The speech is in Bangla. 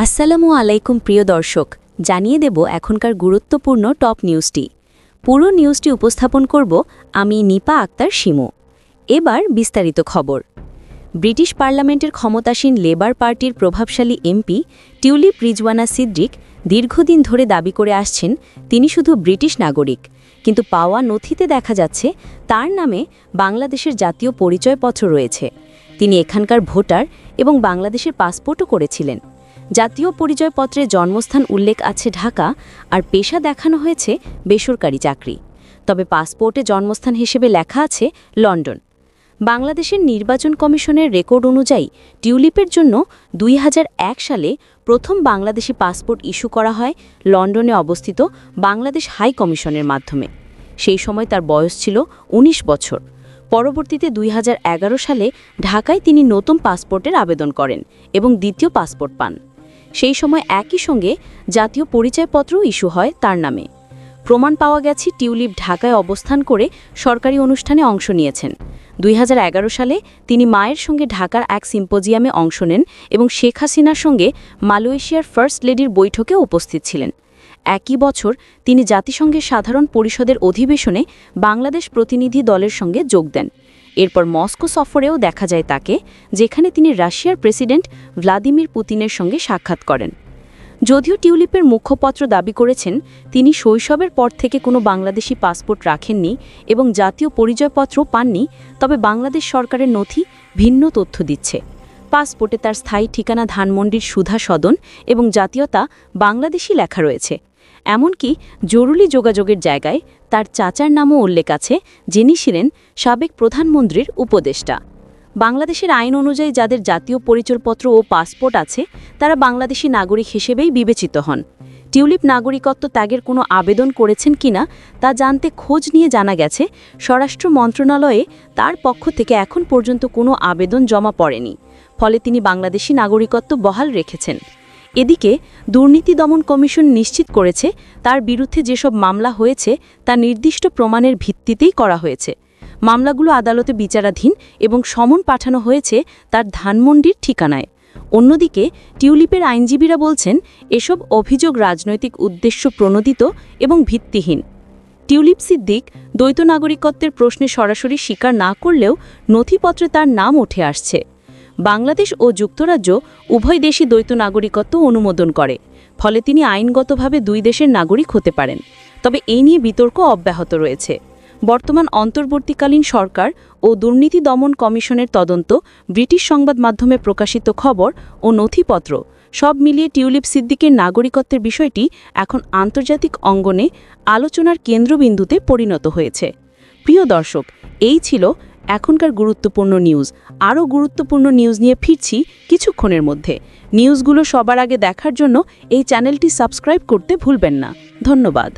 আসসালামু আলাইকুম প্রিয় দর্শক, জানিয়ে দেব এখনকার গুরুত্বপূর্ণ টপ নিউজটি। পুরো নিউজটি উপস্থাপন করব আমি নিপা আক্তার শিমু। এবার বিস্তারিত খবর। ব্রিটিশ পার্লামেন্টের ক্ষমতাসীন লেবার পার্টির প্রভাবশালী এমপি টিউলিপ রিজওয়ানা সিদ্দিক দীর্ঘদিন ধরে দাবি করে আসছেন তিনি শুধু ব্রিটিশ নাগরিক, কিন্তু পাওয়া নথিতে দেখা যাচ্ছে তার নামে বাংলাদেশের জাতীয় পরিচয়পত্র রয়েছে। তিনি এখানকার ভোটার এবং বাংলাদেশের পাসপোর্টও করেছিলেন। জাতীয় পরিচয়পত্রে জন্মস্থান উল্লেখ আছে ঢাকা, আর পেশা দেখানো হয়েছে বেসরকারি চাকরি। তবে পাসপোর্টে জন্মস্থান হিসেবে লেখা আছে লন্ডন। বাংলাদেশের নির্বাচন কমিশনের রেকর্ড অনুযায়ী টিউলিপের জন্য ২০০১ সালে প্রথম বাংলাদেশি পাসপোর্ট ইস্যু করা হয় লন্ডনে অবস্থিত বাংলাদেশ হাই কমিশনের মাধ্যমে। সেই সময় তার বয়স ছিল ১৯ বছর। পরবর্তীতে ২০১১ সালে ঢাকায় তিনি নতুন পাসপোর্টের আবেদন করেন এবং দ্বিতীয় পাসপোর্ট পান। সেই সময় একই সঙ্গে জাতীয় পরিচয়পত্রও ইস্যু হয় তার নামে। প্রমাণ পাওয়া গেছে টিউলিপ ঢাকায় অবস্থান করে সরকারি অনুষ্ঠানে অংশ নিয়েছেন। ২০১১ সালে তিনি মায়ের সঙ্গে ঢাকার এক সিম্পোজিয়ামে অংশ নেন এবং শেখ হাসিনার সঙ্গে মালয়েশিয়ার ফার্স্ট লেডির বৈঠকে উপস্থিত ছিলেন। একই বছর তিনি জাতিসংঘের সাধারণ পরিষদের অধিবেশনে বাংলাদেশ প্রতিনিধি দলের সঙ্গে যোগ দেন। এরপর মস্কো সফরেও দেখা যায় তাকে, যেখানে তিনি রাশিয়ার প্রেসিডেন্ট ভ্লাদিমির পুতিনের সঙ্গে সাক্ষাৎ করেন। যদিও টিউলিপের মুখপত্র দাবি করেছেন তিনি শৈশবের পর থেকে কোনো বাংলাদেশি পাসপোর্ট রাখেননি এবং জাতীয় পরিচয়পত্র পাননি, তবে বাংলাদেশ সরকারের নথি ভিন্ন তথ্য দিচ্ছে। পাসপোর্টে তার স্থায়ী ঠিকানা ধানমন্ডির সুধা সদন এবং জাতীয়তা বাংলাদেশি লেখা রয়েছে। এমনকি জরুরি যোগাযোগের জায়গায় তার চাচার নামও উল্লেখ আছে, যিনি ছিলেন সাবেক প্রধানমন্ত্রীর উপদেষ্টা। বাংলাদেশের আইন অনুযায়ী যাদের জাতীয় পরিচয়পত্র ও পাসপোর্ট আছে তারা বাংলাদেশি নাগরিক হিসেবেই বিবেচিত হন। টিউলিপ নাগরিকত্ব ত্যাগের কোনো আবেদন করেছেন কিনা তা জানতে খোঁজ নিয়ে জানা গেছে স্বরাষ্ট্র মন্ত্রণালয়ে তার পক্ষ থেকে এখন পর্যন্ত কোনো আবেদন জমা পড়েনি, ফলে তিনি বাংলাদেশি নাগরিকত্ব বহাল রেখেছেন। এদিকে দুর্নীতি দমন কমিশন নিশ্চিত করেছে তার বিরুদ্ধে যেসব মামলা হয়েছে তা নির্দিষ্ট প্রমাণের ভিত্তিতেই করা হয়েছে। মামলাগুলো আদালতে বিচারাধীন এবং সমন পাঠানো হয়েছে তার ধানমন্ডির ঠিকানায়। অন্যদিকে টিউলিপের আইনজীবীরা বলছেন এসব অভিযোগ রাজনৈতিক উদ্দেশ্য প্রণোদিত এবং ভিত্তিহীন। টিউলিপ সিদ্দিক দ্বৈত নাগরিকত্বের প্রশ্নে সরাসরি স্বীকার না করলেও নথিপত্রে তার নাম উঠে আসছে। বাংলাদেশ ও যুক্তরাজ্য উভয় দেশই দ্বৈত নাগরিকত্ব অনুমোদন করে, ফলে তিনি আইনগতভাবে দুই দেশের নাগরিক হতে পারেন। তবে এই নিয়ে বিতর্ক অব্যাহত রয়েছে। বর্তমান অন্তর্বর্তীকালীন সরকার ও দুর্নীতি দমন কমিশনের তদন্ত, ব্রিটিশ সংবাদ মাধ্যমে প্রকাশিত খবর ও নথিপত্র সব মিলিয়ে টিউলিপ সিদ্দিকের নাগরিকত্বের বিষয়টি এখন আন্তর্জাতিক অঙ্গনে আলোচনার কেন্দ্রবিন্দুতে পরিণত হয়েছে। প্রিয় দর্শক, এই ছিল এখনকার গুরুত্বপূর্ণ নিউজ। আরও গুরুত্বপূর্ণ নিউজ নিয়ে ফিরছি কিছুক্ষণের মধ্যে। নিউজগুলো সবার আগে দেখার জন্য এই চ্যানেলটি সাবস্ক্রাইব করতে ভুলবেন না। ধন্যবাদ।